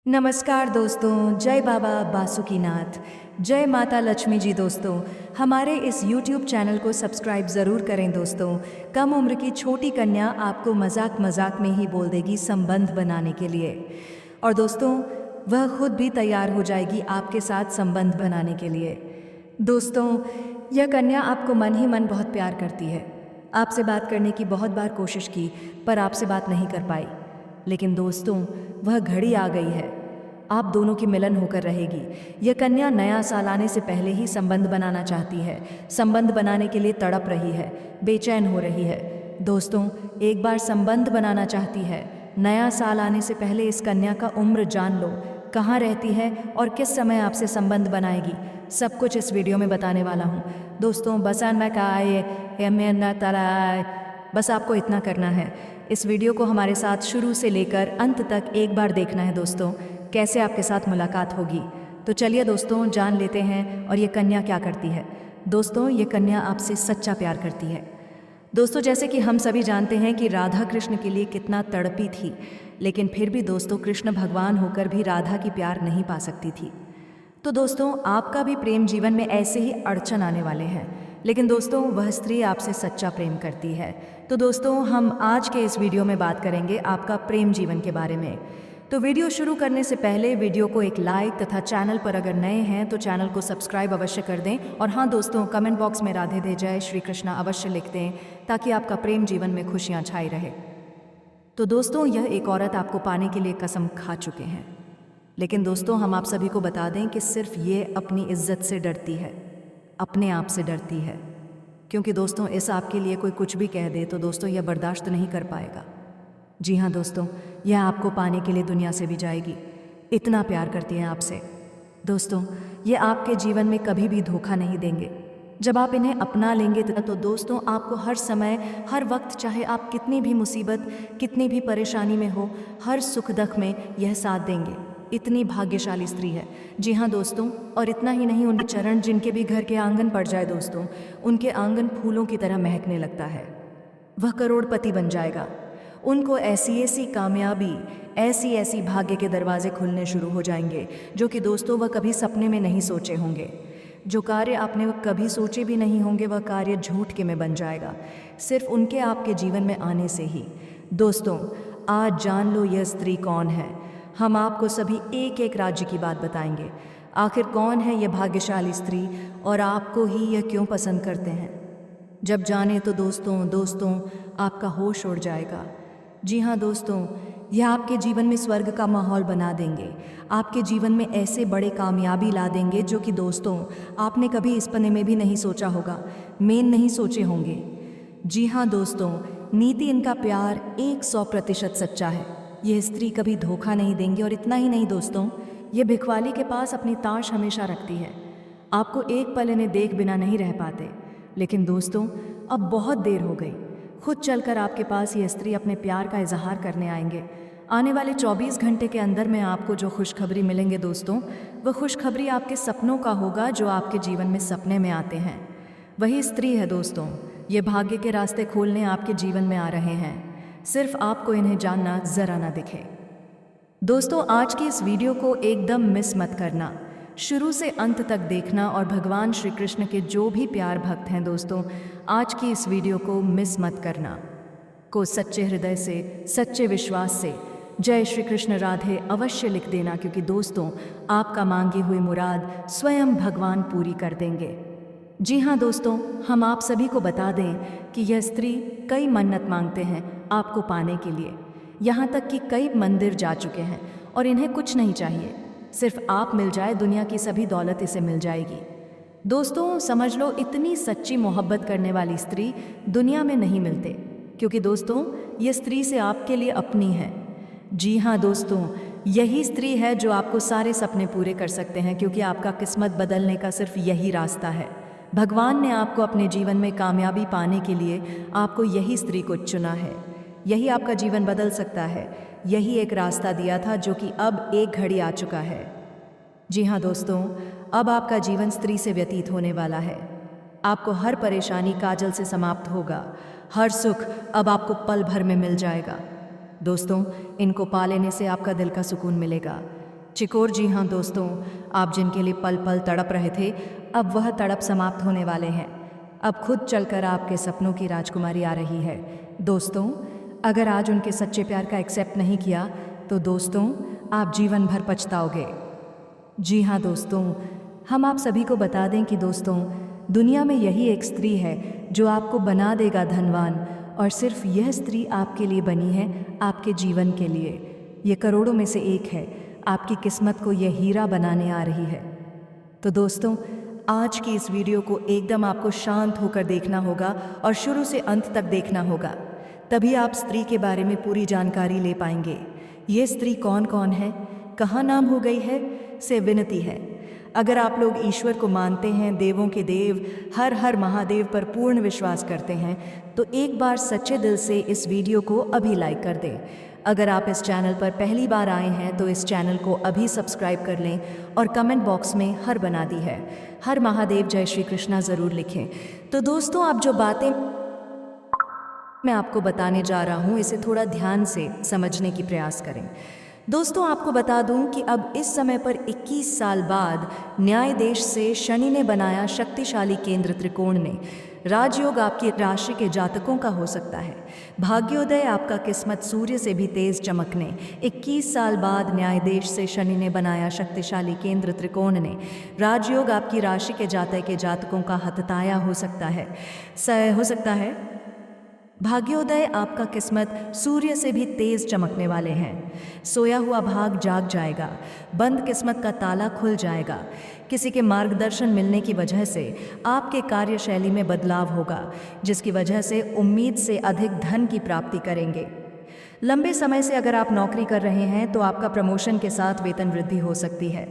नमस्कार दोस्तों, जय बाबा बासुकीनाथ, जय माता लक्ष्मी जी। दोस्तों, हमारे इस YouTube चैनल को सब्सक्राइब ज़रूर करें। दोस्तों, कम उम्र की छोटी कन्या आपको मजाक मजाक में ही बोल देगी संबंध बनाने के लिए, और दोस्तों वह खुद भी तैयार हो जाएगी आपके साथ संबंध बनाने के लिए। दोस्तों, यह कन्या आपको मन ही मन बहुत प्यार करती है। आपसे बात करने की बहुत बार कोशिश की, पर आपसे बात नहीं कर पाई। लेकिन दोस्तों, वह घड़ी आ गई है, आप दोनों की मिलन होकर रहेगी। यह कन्या नया साल आने से पहले ही संबंध बनाना चाहती है, संबंध बनाने के लिए तड़प रही है, बेचैन हो रही है। दोस्तों, एक बार संबंध बनाना चाहती है। नया साल आने से पहले इस कन्या का उम्र जान लो, कहाँ रहती है और किस समय आपसे संबंध बनाएगी, सब कुछ इस वीडियो में बताने वाला हूँ। दोस्तों, बस आपको इतना करना है, इस वीडियो को हमारे साथ शुरू से लेकर अंत तक एक बार देखना है। दोस्तों, कैसे आपके साथ मुलाकात होगी, तो चलिए दोस्तों जान लेते हैं और ये कन्या क्या करती है। दोस्तों, ये कन्या आपसे सच्चा प्यार करती है। दोस्तों, जैसे कि हम सभी जानते हैं कि राधा कृष्ण के लिए कितना तड़पी थी, लेकिन फिर भी दोस्तों कृष्ण भगवान होकर भी राधा की प्यार नहीं पा सकती थी। तो दोस्तों, आपका भी प्रेम जीवन में ऐसे ही अड़चन आने वाले हैं, लेकिन दोस्तों वह स्त्री आपसे सच्चा प्रेम करती है। तो दोस्तों, हम आज के इस वीडियो में बात करेंगे आपका प्रेम जीवन के बारे में। तो वीडियो शुरू करने से पहले वीडियो को एक लाइक तथा चैनल पर अगर नए हैं तो चैनल को सब्सक्राइब अवश्य कर दें। और हाँ दोस्तों, कमेंट बॉक्स में राधे दे जय श्री कृष्णा अवश्य लिख दें, ताकि आपका प्रेम जीवन में खुशियाँ छाई रहे। तो दोस्तों, यह एक औरत आपको पाने के लिए कसम खा चुके हैं, लेकिन दोस्तों हम आप सभी को बता दें कि सिर्फ ये अपनी इज्जत से डरती है, अपने आप से डरती है। क्योंकि दोस्तों, इस आपके लिए कोई कुछ भी कह दे तो दोस्तों यह बर्दाश्त नहीं कर पाएगा। जी हाँ दोस्तों, यह आपको पाने के लिए दुनिया से भी जाएगी, इतना प्यार करती है आपसे। दोस्तों, ये आपके जीवन में कभी भी धोखा नहीं देंगे। जब आप इन्हें अपना लेंगे तो दोस्तों आपको हर समय हर वक्त, चाहे आप कितनी भी मुसीबत कितनी भी परेशानी में हो, हर सुख दुख में यह साथ देंगे। इतनी भाग्यशाली स्त्री है। जी हाँ दोस्तों, और इतना ही नहीं, उनके चरण जिनके भी घर के आंगन पड़ जाए दोस्तों, उनके आंगन फूलों की तरह महकने लगता है। वह करोड़पति बन जाएगा। उनको ऐसी ऐसी कामयाबी, ऐसी ऐसी भाग्य के दरवाजे खुलने शुरू हो जाएंगे जो कि दोस्तों वह कभी सपने में नहीं सोचे होंगे। जो कार्य आपने कभी सोचे भी नहीं होंगे, वह कार्य झूठ के में बन जाएगा, सिर्फ उनके आपके जीवन में आने से ही। दोस्तों, आज जान लो यह स्त्री कौन है। हम आपको सभी एक एक राज्य की बात बताएंगे। आखिर कौन है यह भाग्यशाली स्त्री और आपको ही यह क्यों पसंद करते हैं। जब जाने तो दोस्तों आपका होश उड़ जाएगा। जी हाँ दोस्तों, यह आपके जीवन में स्वर्ग का माहौल बना देंगे, आपके जीवन में ऐसे बड़े कामयाबी ला देंगे जो कि दोस्तों आपने कभी इस पने में भी नहीं सोचा होगा, मेन नहीं सोचे होंगे। जी हाँ दोस्तों, नीति इनका प्यार 100% सच्चा है। यह स्त्री कभी धोखा नहीं देंगे। और इतना ही नहीं दोस्तों, ये भिखवाली के पास अपनी ताश हमेशा रखती है। आपको एक पल इन्हें देख बिना नहीं रह पाते, लेकिन दोस्तों अब बहुत देर हो गई। खुद चलकर आपके पास ये स्त्री अपने प्यार का इजहार करने आएंगे। आने वाले 24 घंटे के अंदर में आपको जो खुशखबरी मिलेंगे दोस्तों, वह खुशखबरी आपके सपनों का होगा, जो आपके जीवन में सपने में आते हैं। वही स्त्री है दोस्तों, ये भाग्य के रास्ते खोलने आपके जीवन में आ रहे हैं। सिर्फ आपको इन्हें जानना जरा ना दिखे। दोस्तों, आज की इस वीडियो को एकदम मिस मत करना, शुरू से अंत तक देखना। और भगवान श्री कृष्ण के जो भी प्यार भक्त हैं दोस्तों, आज की इस वीडियो को मिस मत करना। को सच्चे हृदय से, सच्चे विश्वास से जय श्री कृष्ण राधे अवश्य लिख देना, क्योंकि दोस्तों आपका मांगी हुई मुराद स्वयं भगवान पूरी कर देंगे। जी हाँ दोस्तों, हम आप सभी को बता दें कि यह स्त्री कई मन्नत मांगते हैं आपको पाने के लिए, यहाँ तक कि कई मंदिर जा चुके हैं और इन्हें कुछ नहीं चाहिए, सिर्फ आप मिल जाए, दुनिया की सभी दौलत इसे मिल जाएगी। दोस्तों समझ लो, इतनी सच्ची मोहब्बत करने वाली स्त्री दुनिया में नहीं मिलते, क्योंकि दोस्तों ये स्त्री से आपके लिए अपनी है। जी हाँ दोस्तों, यही स्त्री है जो आपको सारे सपने पूरे कर सकते हैं, क्योंकि आपका किस्मत बदलने का सिर्फ यही रास्ता है। भगवान ने आपको अपने जीवन में कामयाबी पाने के लिए आपको यही स्त्री को चुना है। यही आपका जीवन बदल सकता है। यही एक रास्ता दिया था जो कि अब एक घड़ी आ चुका है। जी हाँ दोस्तों, अब आपका जीवन स्त्री से व्यतीत होने वाला है। आपको हर परेशानी काजल से समाप्त होगा, हर सुख अब आपको पल भर में मिल जाएगा। दोस्तों, इनको पा लेने से आपका दिल का सुकून मिलेगा। चिकोर, जी हाँ दोस्तों, आप जिनके लिए पल पल तड़प रहे थे, अब वह तड़प समाप्त होने वाले हैं। अब खुद चलकर आपके सपनों की राजकुमारी आ रही है। दोस्तों, अगर आज उनके सच्चे प्यार का एक्सेप्ट नहीं किया तो दोस्तों आप जीवन भर पछताओगे। जी हाँ दोस्तों, हम आप सभी को बता दें कि दोस्तों दुनिया में यही एक स्त्री है जो आपको बना देगा धनवान, और सिर्फ यह स्त्री आपके लिए बनी है, आपके जीवन के लिए। ये करोड़ों में से एक है, आपकी किस्मत को यह हीरा बनाने आ रही है। तो दोस्तों आज की इस वीडियो को एकदम आपको शांत होकर देखना होगा और शुरू से अंत तक देखना होगा, तभी आप स्त्री के बारे में पूरी जानकारी ले पाएंगे। ये स्त्री कौन कौन है, कहाँ नाम हो गई है, से विनती है। अगर आप लोग ईश्वर को मानते हैं, देवों के देव हर हर महादेव पर पूर्ण विश्वास करते हैं, तो एक बार सच्चे दिल से इस वीडियो को अभी लाइक कर दें। अगर आप इस चैनल पर पहली बार आए हैं तो इस चैनल को अभी सब्सक्राइब कर लें और कमेंट बॉक्स में हर बना दी है, हर महादेव जय श्री कृष्णा ज़रूर लिखें। तो दोस्तों आप जो बातें मैं आपको बताने जा रहा हूँ इसे थोड़ा ध्यान से समझने की प्रयास करें। दोस्तों आपको बता दूं कि अब इस समय पर 21 साल बाद न्याय देश से शनि ने बनाया शक्तिशाली केंद्र त्रिकोण ने राजयोग आपकी राशि के जातकों का हो सकता है। भाग्योदय आपका किस्मत सूर्य से भी तेज चमकने 21 साल बाद न्याय देश से शनि ने बनाया शक्तिशाली केंद्र त्रिकोण ने राजयोग आपकी राशि के जातकों का हतताया हो सकता है। भाग्योदय आपका किस्मत सूर्य से भी तेज चमकने वाले हैं। सोया हुआ भाग जाग जाएगा, बंद किस्मत का ताला खुल जाएगा। किसी के मार्गदर्शन मिलने की वजह से आपके कार्यशैली में बदलाव होगा, जिसकी वजह से उम्मीद से अधिक धन की प्राप्ति करेंगे। लंबे समय से अगर आप नौकरी कर रहे हैं तो आपका प्रमोशन के साथ वेतन वृद्धि हो सकती है।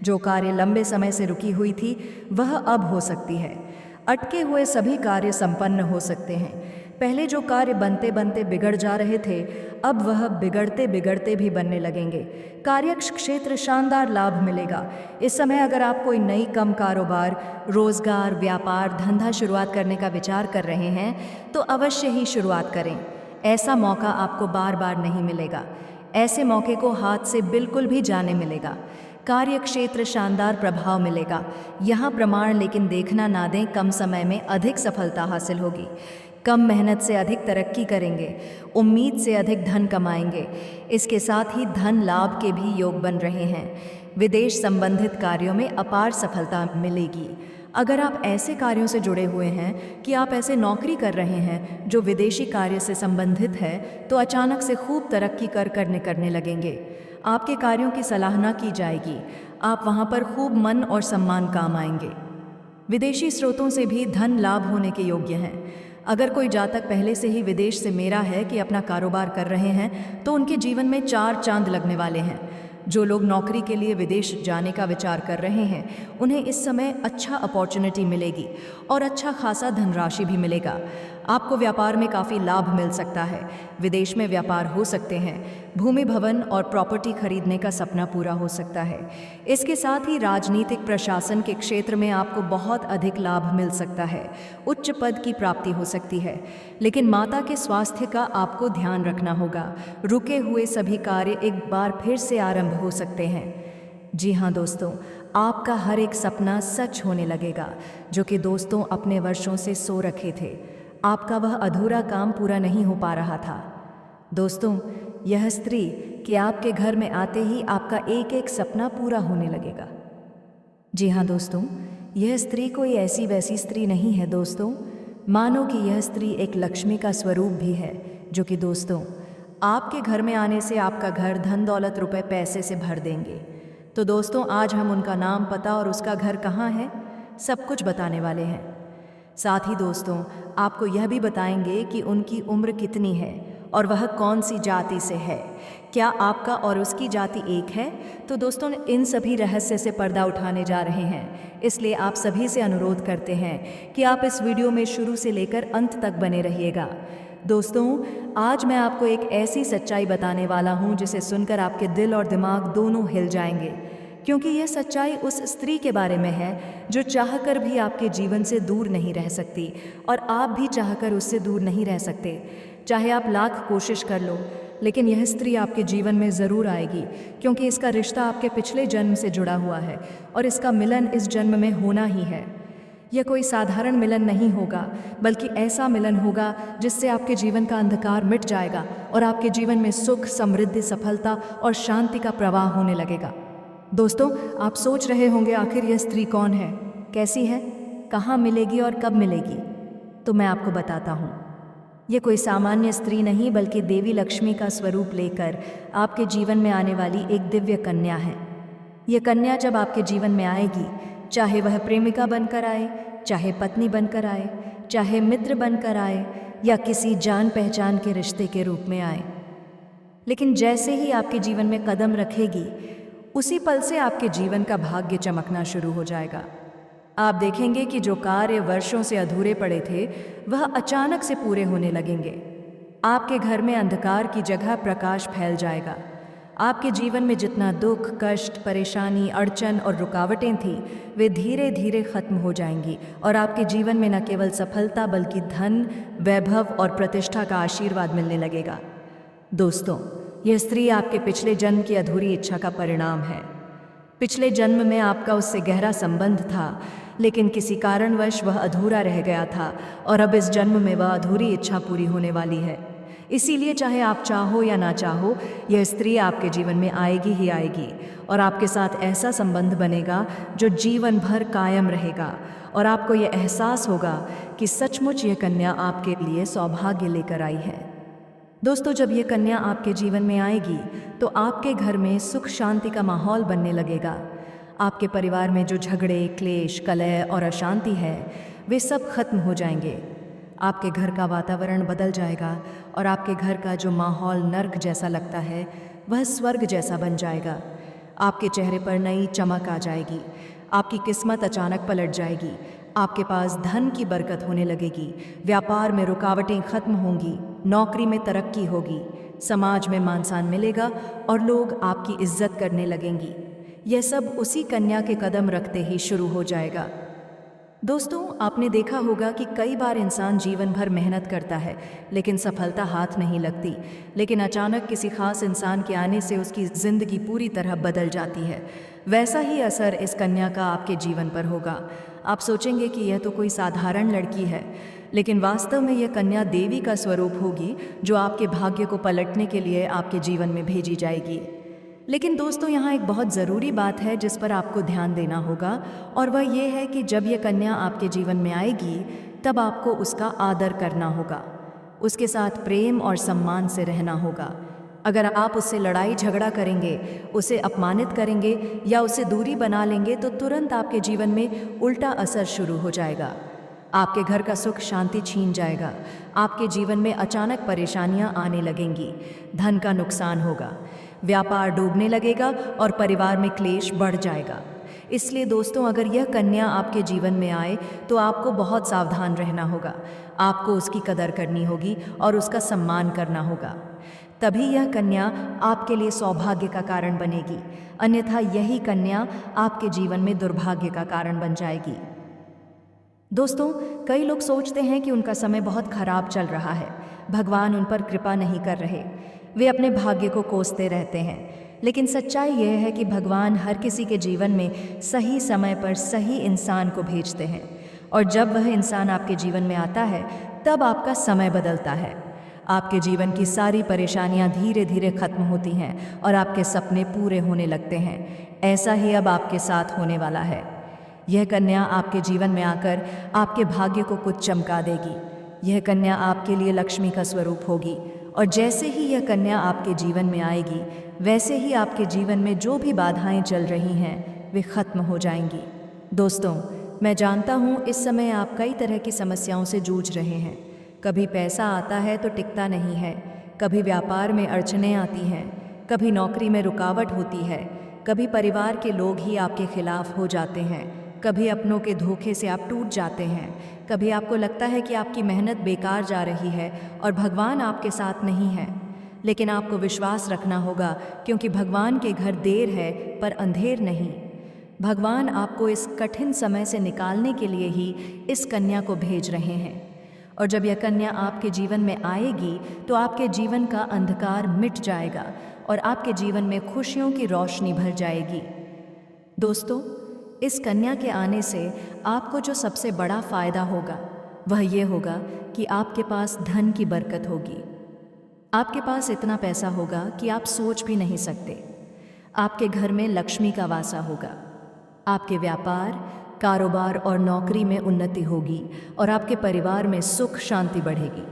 जो कार्य लंबे समय से रुकी हुई थी वह अब हो सकती है। अटके हुए सभी कार्य संपन्न हो सकते हैं। पहले जो कार्य बनते बनते बिगड़ जा रहे थे, अब वह बिगड़ते बिगड़ते भी बनने लगेंगे। कार्य क्षेत्र शानदार लाभ मिलेगा। इस समय अगर आप कोई नई कम कारोबार, रोजगार, व्यापार, धंधा शुरुआत करने का विचार कर रहे हैं तो अवश्य ही शुरुआत करें। ऐसा मौका आपको बार बार नहीं मिलेगा। ऐसे मौके को हाथ से बिल्कुल भी जाने मिलेगा। कार्य क्षेत्र शानदार प्रभाव मिलेगा। यहाँ प्रमाण लेकिन देखना ना दें, कम समय में अधिक सफलता हासिल होगी। कम मेहनत से अधिक तरक्की करेंगे, उम्मीद से अधिक धन कमाएंगे। इसके साथ ही धन लाभ के भी योग बन रहे हैं। विदेश संबंधित कार्यों में अपार सफलता मिलेगी। अगर आप ऐसे कार्यों से जुड़े हुए हैं कि आप ऐसे नौकरी कर रहे हैं जो विदेशी कार्य से संबंधित है, तो अचानक से खूब तरक्की करने लगेंगे। आपके कार्यों की सराहना की जाएगी। आप वहाँ पर खूब मन और सम्मान काम आएंगे। विदेशी स्रोतों से भी धन लाभ होने के योग्य हैं। अगर कोई जातक पहले से ही विदेश से मेरा है कि अपना कारोबार कर रहे हैं तो उनके जीवन में 4 चांद लगने वाले हैं। जो लोग नौकरी के लिए विदेश जाने का विचार कर रहे हैं उन्हें इस समय अच्छा अपॉर्चुनिटी मिलेगी और अच्छा खासा धनराशि भी मिलेगा। आपको व्यापार में काफ़ी लाभ मिल सकता है। विदेश में व्यापार हो सकते हैं। भूमि, भवन और प्रॉपर्टी खरीदने का सपना पूरा हो सकता है। इसके साथ ही राजनीतिक प्रशासन के क्षेत्र में आपको बहुत अधिक लाभ मिल सकता है। उच्च पद की प्राप्ति हो सकती है, लेकिन माता के स्वास्थ्य का आपको ध्यान रखना होगा। रुके हुए सभी कार्य एक बार फिर से आरंभ हो सकते हैं। जी हाँ दोस्तों, आपका हर एक सपना सच होने लगेगा, जो कि दोस्तों अपने वर्षों से सो रखे थे। आपका वह अधूरा काम पूरा नहीं हो पा रहा था। दोस्तों, यह स्त्री कि आपके घर में आते ही आपका एक एक सपना पूरा होने लगेगा। जी हाँ दोस्तों, यह स्त्री कोई ऐसी वैसी स्त्री नहीं है दोस्तों। मानो कि यह स्त्री एक लक्ष्मी का स्वरूप भी है, जो कि दोस्तों आपके घर में आने से आपका घर धन दौलत रुपए पैसे से भर देंगे। तो दोस्तों आज हम उनका नाम, पता और उसका घर कहाँ है सब कुछ बताने वाले हैं। साथ ही दोस्तों आपको यह भी बताएंगे कि उनकी उम्र कितनी है और वह कौन सी जाति से है। क्या आपका और उसकी जाति एक है? तो दोस्तों इन सभी रहस्य से पर्दा उठाने जा रहे हैं, इसलिए आप सभी से अनुरोध करते हैं कि आप इस वीडियो में शुरू से लेकर अंत तक बने रहिएगा। दोस्तों आज मैं आपको एक ऐसी सच्चाई बताने वाला हूँ जिसे सुनकर आपके दिल और दिमाग दोनों हिल जाएंगे, क्योंकि यह सच्चाई उस स्त्री के बारे में है जो चाहकर भी आपके जीवन से दूर नहीं रह सकती और आप भी चाहकर उससे दूर नहीं रह सकते। चाहे आप लाख कोशिश कर लो, लेकिन यह स्त्री आपके जीवन में ज़रूर आएगी, क्योंकि इसका रिश्ता आपके पिछले जन्म से जुड़ा हुआ है और इसका मिलन इस जन्म में होना ही है। यह कोई साधारण मिलन नहीं होगा, बल्कि ऐसा मिलन होगा जिससे आपके जीवन का अंधकार मिट जाएगा और आपके जीवन में सुख, समृद्धि, सफलता और शांति का प्रवाह होने लगेगा। दोस्तों, आप सोच रहे होंगे आखिर यह स्त्री कौन है, कैसी है, कहाँ मिलेगी और कब मिलेगी? तो मैं आपको बताता हूँ। ये कोई सामान्य स्त्री नहीं, बल्कि देवी लक्ष्मी का स्वरूप लेकर आपके जीवन में आने वाली एक दिव्य कन्या है। ये कन्या जब आपके जीवन में आएगी, चाहे वह प्रेमिका बनकर आए, चाहे पत्नी बनकर आए, चाहे मित्र बनकर आए या किसी जान पहचान के रिश्ते के रूप में आए, लेकिन जैसे ही आपके जीवन में कदम रखेगी, उसी पल से आपके जीवन का भाग्य चमकना शुरू हो जाएगा। आप देखेंगे कि जो कार्य वर्षों से अधूरे पड़े थे, वह अचानक से पूरे होने लगेंगे। आपके घर में अंधकार की जगह प्रकाश फैल जाएगा। आपके जीवन में जितना दुख, कष्ट, परेशानी, अड़चन और रुकावटें थी, वे धीरे धीरे खत्म हो जाएंगी और आपके जीवन में न केवल सफलता बल्कि धन, वैभव और प्रतिष्ठा का आशीर्वाद मिलने लगेगा। दोस्तों, यह स्त्री आपके पिछले जन्म की अधूरी इच्छा का परिणाम है। पिछले जन्म में आपका उससे गहरा संबंध था, लेकिन किसी कारणवश वह अधूरा रह गया था और अब इस जन्म में वह अधूरी इच्छा पूरी होने वाली है। इसीलिए चाहे आप चाहो या ना चाहो, यह स्त्री आपके जीवन में आएगी ही आएगी और आपके साथ ऐसा संबंध बनेगा जो जीवन भर कायम रहेगा और आपको यह एहसास होगा कि सचमुच यह कन्या आपके लिए सौभाग्य लेकर आई है। दोस्तों, जब यह कन्या आपके जीवन में आएगी तो आपके घर में सुख शांति का माहौल बनने लगेगा। आपके परिवार में जो झगड़े, क्लेश, कलह और अशांति है, वे सब खत्म हो जाएंगे। आपके घर का वातावरण बदल जाएगा और आपके घर का जो माहौल नर्क जैसा लगता है, वह स्वर्ग जैसा बन जाएगा। आपके चेहरे पर नई चमक आ जाएगी। आपकी किस्मत अचानक पलट जाएगी। आपके पास धन की बरकत होने लगेगी। व्यापार में रुकावटें खत्म होंगी। नौकरी में तरक्की होगी। समाज में मान सम्मान मिलेगा और लोग आपकी इज्जत करने लगेंगी। यह सब उसी कन्या के कदम रखते ही शुरू हो जाएगा। दोस्तों, आपने देखा होगा कि कई बार इंसान जीवन भर मेहनत करता है, लेकिन सफलता हाथ नहीं लगती। लेकिन अचानक किसी खास इंसान के आने से उसकी ज़िंदगी पूरी तरह बदल जाती है। वैसा ही असर इस कन्या का आपके जीवन पर होगा। आप सोचेंगे कि यह तो कोई साधारण लड़की है, लेकिन वास्तव में यह कन्या देवी का स्वरूप होगी, जो आपके भाग्य को पलटने के लिए आपके जीवन में भेजी जाएगी। लेकिन दोस्तों, यहाँ एक बहुत ज़रूरी बात है जिस पर आपको ध्यान देना होगा, और वह ये है कि जब यह कन्या आपके जीवन में आएगी, तब आपको उसका आदर करना होगा। उसके साथ प्रेम और सम्मान से रहना होगा। अगर आप उससे लड़ाई झगड़ा करेंगे, उसे अपमानित करेंगे या उसे दूरी बना लेंगे, तो तुरंत आपके जीवन में उल्टा असर शुरू हो जाएगा। आपके घर का सुख शांति छीन जाएगा। आपके जीवन में अचानक परेशानियां आने लगेंगी। धन का नुकसान होगा। व्यापार डूबने लगेगा और परिवार में क्लेश बढ़ जाएगा। इसलिए दोस्तों, अगर यह कन्या आपके जीवन में आए तो आपको बहुत सावधान रहना होगा। आपको उसकी कदर करनी होगी और उसका सम्मान करना होगा। तभी यह कन्या आपके लिए सौभाग्य का कारण बनेगी। अन्यथा यही कन्या आपके जीवन में दुर्भाग्य का कारण बन जाएगी। दोस्तों, कई लोग सोचते हैं कि उनका समय बहुत खराब चल रहा है, भगवान उन पर कृपा नहीं कर रहे। वे अपने भाग्य को कोसते रहते हैं, लेकिन सच्चाई यह है कि भगवान हर किसी के जीवन में सही समय पर सही इंसान को भेजते हैं, और जब वह इंसान आपके जीवन में आता है, तब आपका समय बदलता है। आपके जीवन की सारी परेशानियां धीरे धीरे खत्म होती हैं और आपके सपने पूरे होने लगते हैं। ऐसा ही अब आपके साथ होने वाला है। यह कन्या आपके जीवन में आकर आपके भाग्य को कुछ चमका देगी। यह कन्या आपके लिए लक्ष्मी का स्वरूप होगी, और जैसे ही यह कन्या आपके जीवन में आएगी, वैसे ही आपके जीवन में जो भी बाधाएं चल रही हैं, वे खत्म हो जाएंगी। दोस्तों, मैं जानता हूँ इस समय आप कई तरह की समस्याओं से जूझ रहे हैं। कभी पैसा आता है तो टिकता नहीं है, कभी व्यापार में अड़चनें आती हैं, कभी नौकरी में रुकावट होती है, कभी परिवार के लोग ही आपके खिलाफ हो जाते हैं, कभी अपनों के धोखे से आप टूट जाते हैं, कभी आपको लगता है कि आपकी मेहनत बेकार जा रही है और भगवान आपके साथ नहीं है। लेकिन आपको विश्वास रखना होगा, क्योंकि भगवान के घर देर है पर अंधेर नहीं। भगवान आपको इस कठिन समय से निकालने के लिए ही इस कन्या को भेज रहे हैं। और जब यह कन्या आपके जीवन में आएगी तो आपके जीवन का अंधकार मिट जाएगा और आपके जीवन में खुशियों की रोशनी भर जाएगी। दोस्तों, इस कन्या के आने से आपको जो सबसे बड़ा फायदा होगा वह ये होगा कि आपके पास धन की बरकत होगी। आपके पास इतना पैसा होगा कि आप सोच भी नहीं सकते। आपके घर में लक्ष्मी का वासा होगा। आपके व्यापार, कारोबार और नौकरी में उन्नति होगी और आपके परिवार में सुख शांति बढ़ेगी।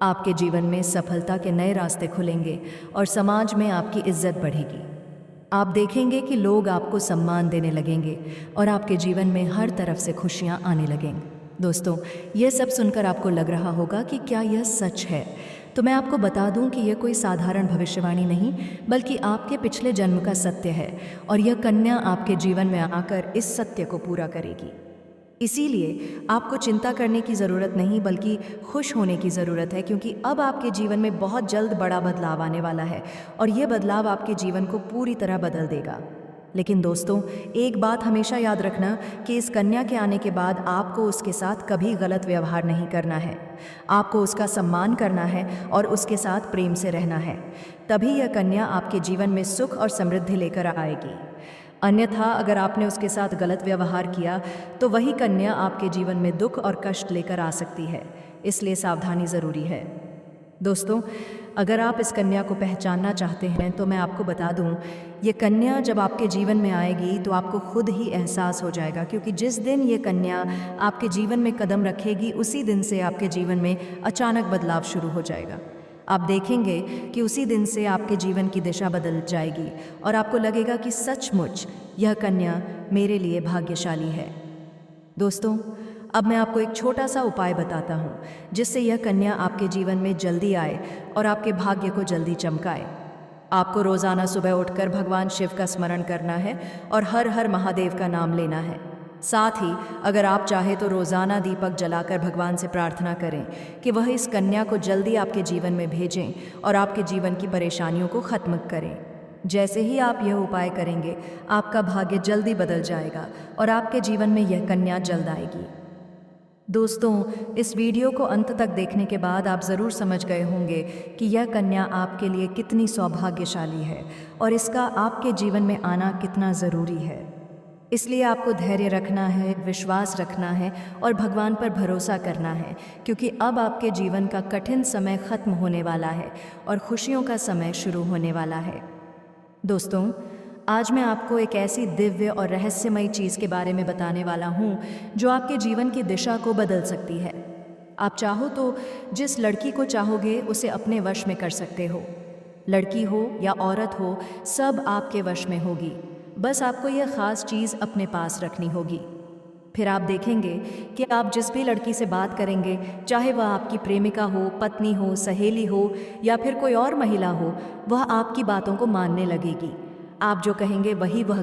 आपके जीवन में सफलता के नए रास्ते खुलेंगे और समाज में आपकी इज्जत बढ़ेगी। आप देखेंगे कि लोग आपको सम्मान देने लगेंगे और आपके जीवन में हर तरफ से खुशियां आने लगेंगी। दोस्तों, यह सब सुनकर आपको लग रहा होगा कि क्या यह सच है? तो मैं आपको बता दूं कि यह कोई साधारण भविष्यवाणी नहीं, बल्कि आपके पिछले जन्म का सत्य है और यह कन्या आपके जीवन में आकर इस सत्य को पूरा करेगी। इसीलिए आपको चिंता करने की ज़रूरत नहीं, बल्कि खुश होने की ज़रूरत है, क्योंकि अब आपके जीवन में बहुत जल्द बड़ा बदलाव आने वाला है और यह बदलाव आपके जीवन को पूरी तरह बदल देगा। लेकिन दोस्तों, एक बात हमेशा याद रखना कि इस कन्या के आने के बाद आपको उसके साथ कभी गलत व्यवहार नहीं करना है। आपको उसका सम्मान करना है और उसके साथ प्रेम से रहना है। तभी यह कन्या आपके जीवन में सुख और समृद्धि लेकर आएगी। अन्यथा अगर आपने उसके साथ गलत व्यवहार किया तो वही कन्या आपके जीवन में दुख और कष्ट लेकर आ सकती है। इसलिए सावधानी ज़रूरी है। दोस्तों, अगर आप इस कन्या को पहचानना चाहते हैं तो मैं आपको बता दूं, ये कन्या जब आपके जीवन में आएगी तो आपको खुद ही एहसास हो जाएगा, क्योंकि जिस दिन ये कन्या आपके जीवन में कदम रखेगी उसी दिन से आपके जीवन में अचानक बदलाव शुरू हो जाएगा। आप देखेंगे कि उसी दिन से आपके जीवन की दिशा बदल जाएगी और आपको लगेगा कि सचमुच यह कन्या मेरे लिए भाग्यशाली है। दोस्तों, अब मैं आपको एक छोटा सा उपाय बताता हूँ जिससे यह कन्या आपके जीवन में जल्दी आए और आपके भाग्य को जल्दी चमकाए। आपको रोज़ाना सुबह उठकर भगवान शिव का स्मरण करना है और हर हर महादेव का नाम लेना है। साथ ही अगर आप चाहे तो रोज़ाना दीपक जलाकर भगवान से प्रार्थना करें कि वह इस कन्या को जल्दी आपके जीवन में भेजें और आपके जीवन की परेशानियों को ख़त्म करें। जैसे ही आप यह उपाय करेंगे, आपका भाग्य जल्दी बदल जाएगा और आपके जीवन में यह कन्या जल्द आएगी। दोस्तों, इस वीडियो को अंत तक देखने के बाद आप ज़रूर समझ गए होंगे कि यह कन्या आपके लिए कितनी सौभाग्यशाली है और इसका आपके जीवन में आना कितना ज़रूरी है। इसलिए आपको धैर्य रखना है, विश्वास रखना है और भगवान पर भरोसा करना है, क्योंकि अब आपके जीवन का कठिन समय ख़त्म होने वाला है और खुशियों का समय शुरू होने वाला है। दोस्तों, आज मैं आपको एक ऐसी दिव्य और रहस्यमयी चीज़ के बारे में बताने वाला हूँ जो आपके जीवन की दिशा को बदल सकती है। आप चाहो तो जिस लड़की को चाहोगे उसे अपने वश में कर सकते हो। लड़की हो या औरत हो, सब आपके वश में होगी। बस आपको यह ख़ास चीज़ अपने पास रखनी होगी। फिर आप देखेंगे कि आप जिस भी लड़की से बात करेंगे, चाहे वह आपकी प्रेमिका हो, पत्नी हो, सहेली हो या फिर कोई और महिला हो, वह आपकी बातों को मानने लगेगी। आप जो कहेंगे वही वह